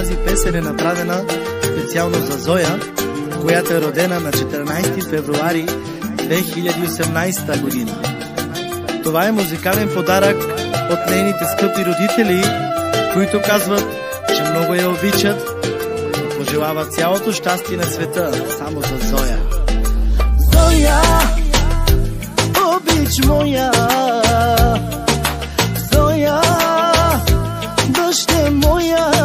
Тази песен е направена специално за Зоя, която е родена на 14 февруари 2018 година. Това е музикален подарък от нейните скъпи родители, които казват, че много я обичат и пожелават цялото щастие на света само за Зоя. Зоя, обич моя, Зоя, дъще моя,